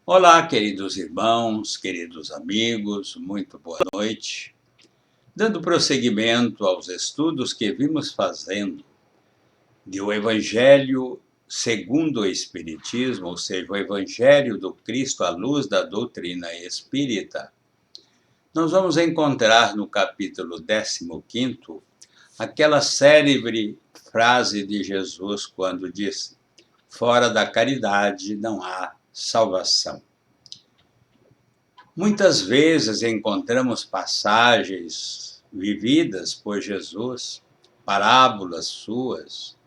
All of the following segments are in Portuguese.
Olá, queridos irmãos, queridos amigos, muito boa noite. Dando prosseguimento aos estudos que vimos fazendo do Evangelho segundo o Espiritismo, ou seja, o Evangelho do Cristo à luz da doutrina espírita, nós vamos encontrar no capítulo 15 aquela célebre frase de Jesus quando disse: fora da caridade não há salvação. Muitas vezes encontramos passagens vividas por Jesus, parábolas suas,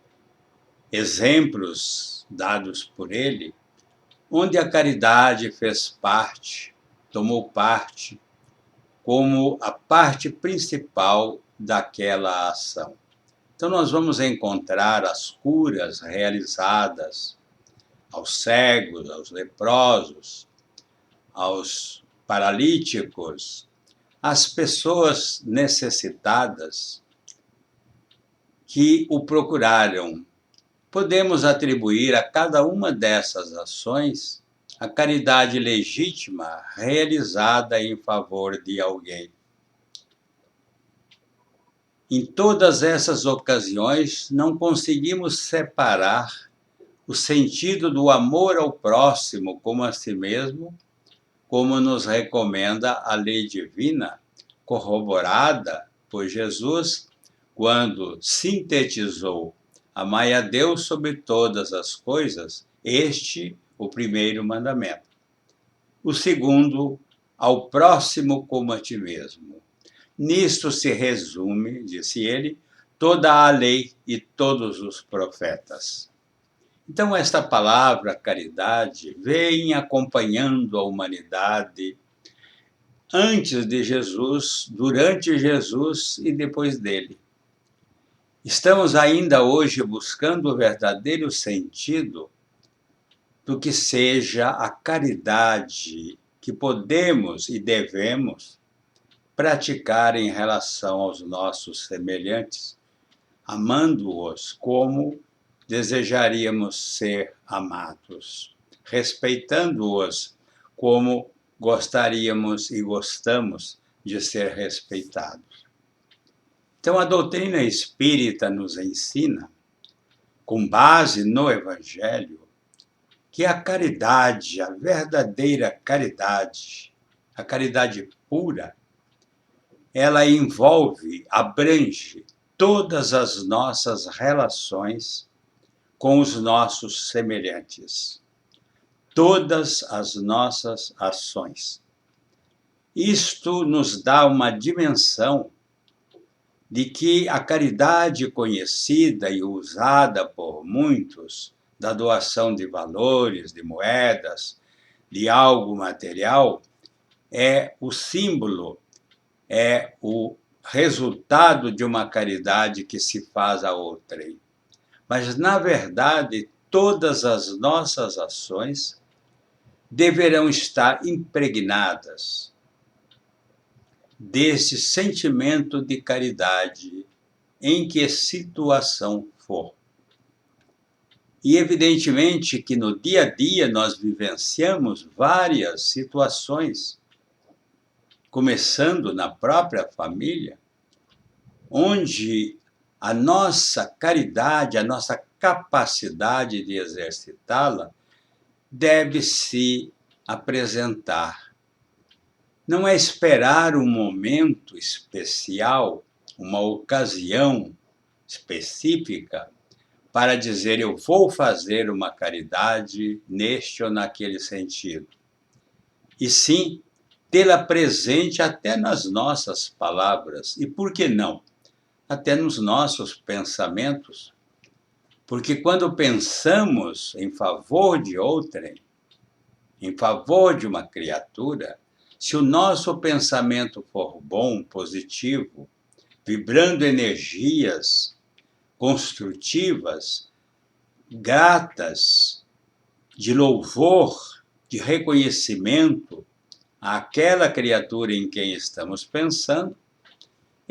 exemplos dados por ele, onde a caridade fez parte, tomou parte, como a parte principal daquela ação. Então, nós vamos encontrar as curas realizadas aos cegos, aos leprosos, aos paralíticos, às pessoas necessitadas que o procuraram. Podemos atribuir a cada uma dessas ações a caridade legítima realizada em favor de alguém. Em todas essas ocasiões, não conseguimos separar o sentido do amor ao próximo como a si mesmo, como nos recomenda a lei divina, corroborada por Jesus, quando sintetizou: amai a Deus sobre todas as coisas, este o primeiro mandamento. O segundo, ao próximo como a ti mesmo. Nisto se resume, disse ele, toda a lei e todos os profetas. Então, esta palavra caridade vem acompanhando a humanidade antes de Jesus, durante Jesus e depois dele. Estamos ainda hoje buscando o verdadeiro sentido do que seja a caridade que podemos e devemos praticar em relação aos nossos semelhantes, amando-os como desejaríamos ser amados, respeitando-os como gostaríamos e gostamos de ser respeitados. Então, a doutrina espírita nos ensina, com base no Evangelho, que a caridade, a verdadeira caridade, a caridade pura, ela envolve, abrange todas as nossas relações com os nossos semelhantes, todas as nossas ações. Isto nos dá uma dimensão de que a caridade conhecida e usada por muitos, da doação de valores, de moedas, de algo material, é o símbolo, é o resultado de uma caridade que se faz a outrem. Mas, na verdade, todas as nossas ações deverão estar impregnadas desse sentimento de caridade em que situação for. E, evidentemente, que no dia a dia nós vivenciamos várias situações, começando na própria família, onde a nossa caridade, a nossa capacidade de exercitá-la, deve se apresentar. Não é esperar um momento especial, uma ocasião específica, para dizer eu vou fazer uma caridade neste ou naquele sentido. E sim, tê-la presente até nas nossas palavras. E por que não? Até nos nossos pensamentos. Porque quando pensamos em favor de outrem, em favor de uma criatura, se o nosso pensamento for bom, positivo, vibrando energias construtivas, gratas, de louvor, de reconhecimento àquela criatura em quem estamos pensando,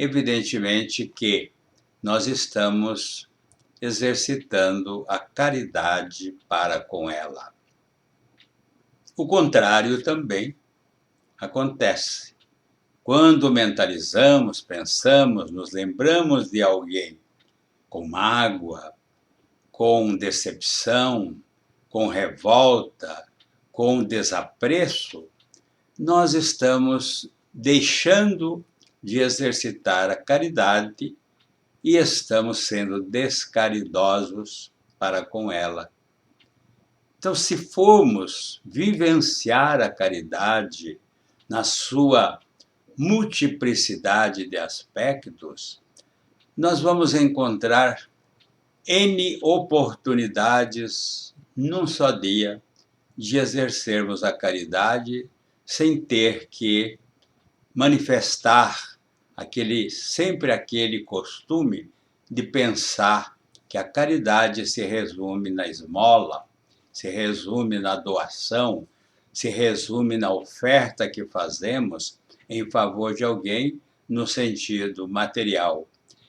evidentemente que nós estamos exercitando a caridade para com ela. O contrário também acontece. Quando mentalizamos, pensamos, nos lembramos de alguém com mágoa, com decepção, com revolta, com desapreço, nós estamos deixando de exercitar a caridade e estamos sendo descaridosos para com ela. Então, se formos vivenciar a caridade na sua multiplicidade de aspectos, nós vamos encontrar N oportunidades num só dia de exercermos a caridade sem ter que manifestar sempre aquele costume de pensar que a caridade se resume na esmola, se resume na doação, se resume na oferta que fazemos em favor de alguém no sentido material,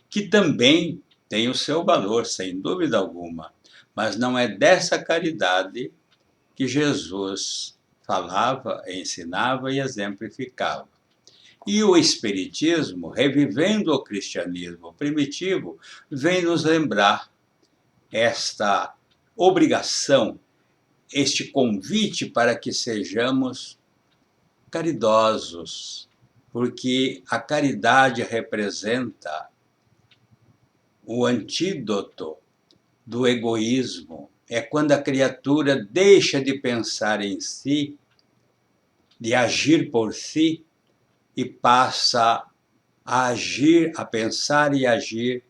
que também tem o seu valor, sem dúvida alguma, mas não é dessa caridade que Jesus falava, ensinava e exemplificava. E o Espiritismo, revivendo o cristianismo primitivo, vem nos lembrar esta obrigação, este convite para que sejamos caridosos, porque a caridade representa o antídoto do egoísmo. É quando a criatura deixa de pensar em si, de agir por si, e passa a agir, a pensar e agir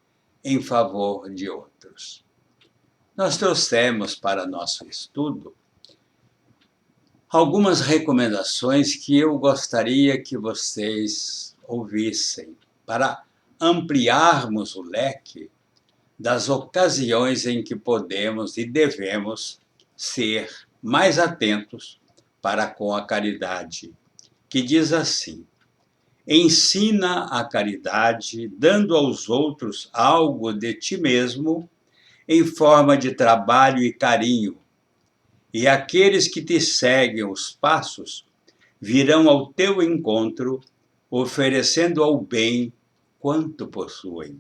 em favor de outros. Nós trouxemos para nosso estudo algumas recomendações que eu gostaria que vocês ouvissem para ampliarmos o leque das ocasiões em que podemos e devemos ser mais atentos para com a caridade, que diz assim: ensina a caridade dando aos outros algo de ti mesmo em forma de trabalho e carinho, e aqueles que te seguem os passos virão ao teu encontro, oferecendo ao bem quanto possuem.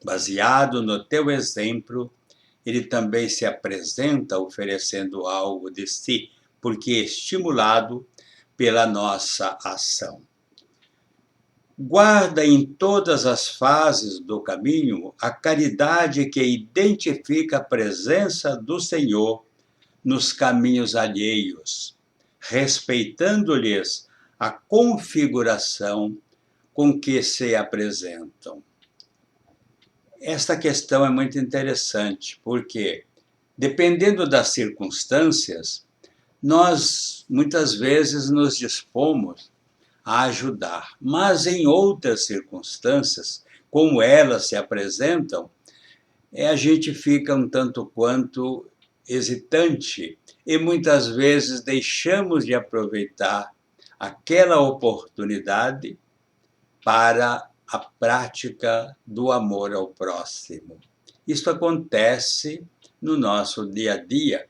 Baseado no teu exemplo, ele também se apresenta oferecendo algo de si, porque é estimulado pela nossa ação. Guarda em todas as fases do caminho a caridade que identifica a presença do Senhor nos caminhos alheios, respeitando-lhes a configuração com que se apresentam. Esta questão é muito interessante, porque, dependendo das circunstâncias, nós muitas vezes nos dispomos a ajudar, mas em outras circunstâncias, como elas se apresentam, a gente fica um tanto quanto hesitante e muitas vezes deixamos de aproveitar aquela oportunidade para a prática do amor ao próximo. Isso acontece no nosso dia a dia,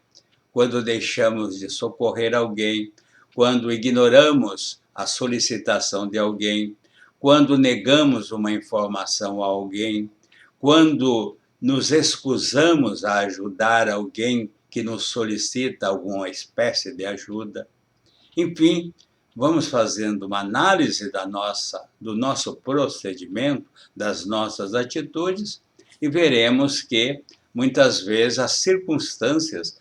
quando deixamos de socorrer alguém, quando ignoramos a solicitação de alguém, quando negamos uma informação a alguém, quando nos excusamos a ajudar alguém que nos solicita alguma espécie de ajuda. Enfim, vamos fazendo uma análise do nosso procedimento, das nossas atitudes, e veremos que, muitas vezes, as circunstâncias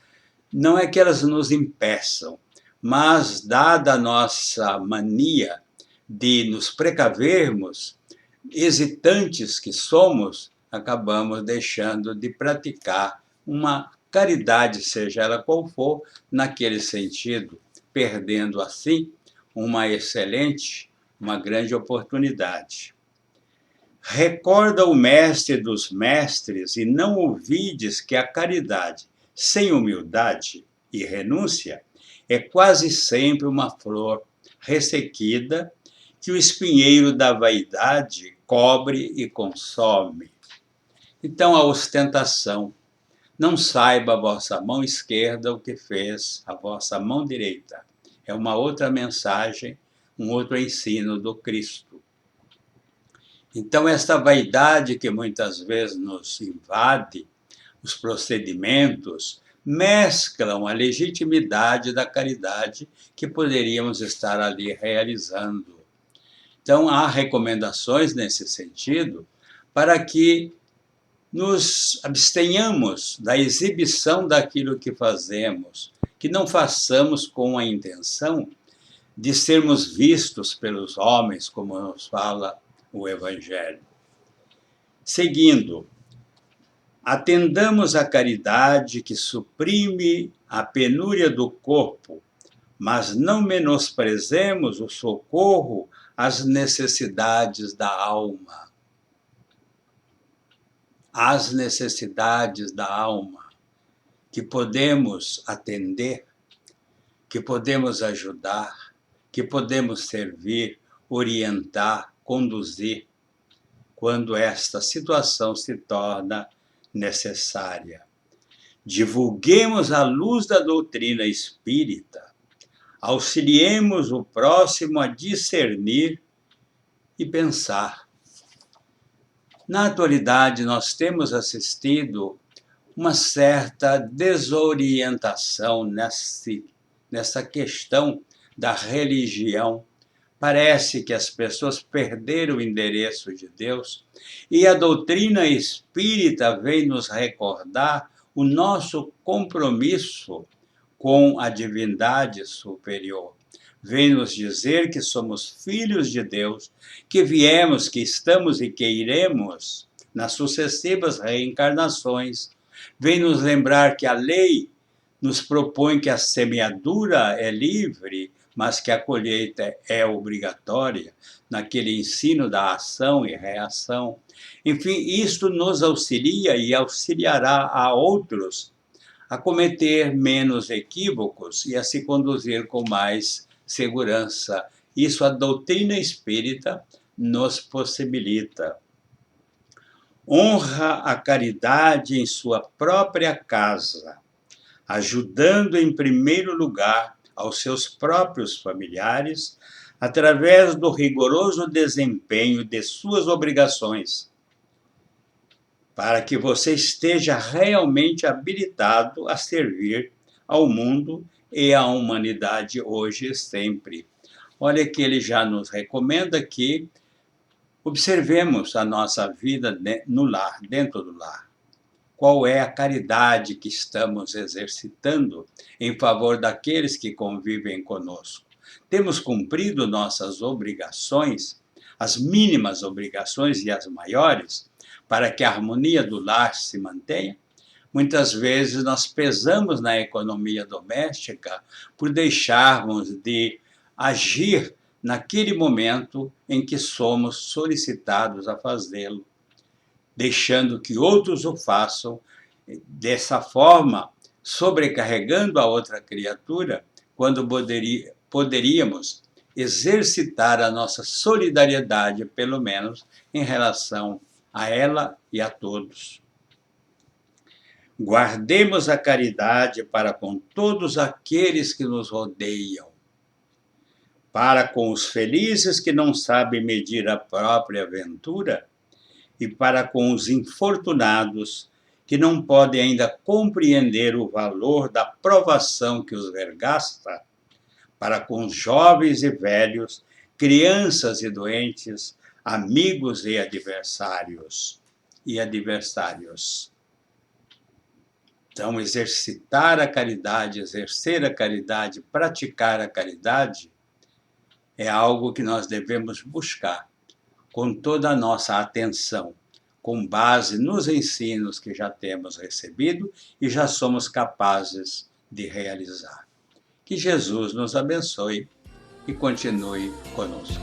não é que elas nos impeçam, mas, dada a nossa mania de nos precavermos, hesitantes que somos, acabamos deixando de praticar uma caridade, seja ela qual for, naquele sentido, perdendo assim uma grande oportunidade. Recorda o mestre dos mestres e não ouvides que a caridade, sem humildade e renúncia, é quase sempre uma flor ressequida que o espinheiro da vaidade cobre e consome. Então, a ostentação não saiba a vossa mão esquerda o que fez a vossa mão direita. É uma outra mensagem, um outro ensino do Cristo. Então, esta vaidade que muitas vezes nos invade, os procedimentos, mesclam a legitimidade da caridade que poderíamos estar ali realizando. Então, há recomendações nesse sentido para que nos abstenhamos da exibição daquilo que fazemos, que não façamos com a intenção de sermos vistos pelos homens, como nos fala o Evangelho. Seguindo, atendamos à caridade que suprime a penúria do corpo, mas não menosprezemos o socorro às necessidades da alma. As necessidades da alma que podemos atender, que podemos ajudar, que podemos servir, orientar, conduzir, quando esta situação se torna necessária. Divulguemos a luz da doutrina espírita, auxiliemos o próximo a discernir e pensar. Na atualidade, nós temos assistido uma certa desorientação nessa questão da religião. Parece que as pessoas perderam o endereço de Deus e a doutrina espírita vem nos recordar o nosso compromisso com a divindade superior. Vem nos dizer que somos filhos de Deus, que viemos, que estamos e que iremos nas sucessivas reencarnações. Vem nos lembrar que a lei nos propõe que a semeadura é livre, mas que a colheita é obrigatória, naquele ensino da ação e reação. Enfim, isto nos auxilia e auxiliará a outros a cometer menos equívocos e a se conduzir com mais segurança. Isso a doutrina espírita nos possibilita. Honra a caridade em sua própria casa, ajudando em primeiro lugar aos seus próprios familiares, através do rigoroso desempenho de suas obrigações, para que você esteja realmente habilitado a servir ao mundo e à humanidade hoje e sempre. Olha que ele já nos recomenda que observemos a nossa vida no lar, dentro do lar. Qual é a caridade que estamos exercitando em favor daqueles que convivem conosco? Temos cumprido nossas obrigações, as mínimas obrigações e as maiores, para que a harmonia do lar se mantenha? Muitas vezes nós pesamos na economia doméstica por deixarmos de agir naquele momento em que somos solicitados a fazê-lo, deixando que outros o façam, dessa forma, sobrecarregando a outra criatura, quando poderíamos exercitar a nossa solidariedade, pelo menos, em relação a ela e a todos. Guardemos a caridade para com todos aqueles que nos rodeiam, para com os felizes que não sabem medir a própria ventura e para com os infortunados que não podem ainda compreender o valor da provação que os vergasta, para com os jovens e velhos, crianças e doentes, amigos e adversários. Então, exercitar a caridade, exercer a caridade, praticar a caridade, é algo que nós devemos buscar com toda a nossa atenção, com base nos ensinos que já temos recebido e já somos capazes de realizar. Que Jesus nos abençoe e continue conosco.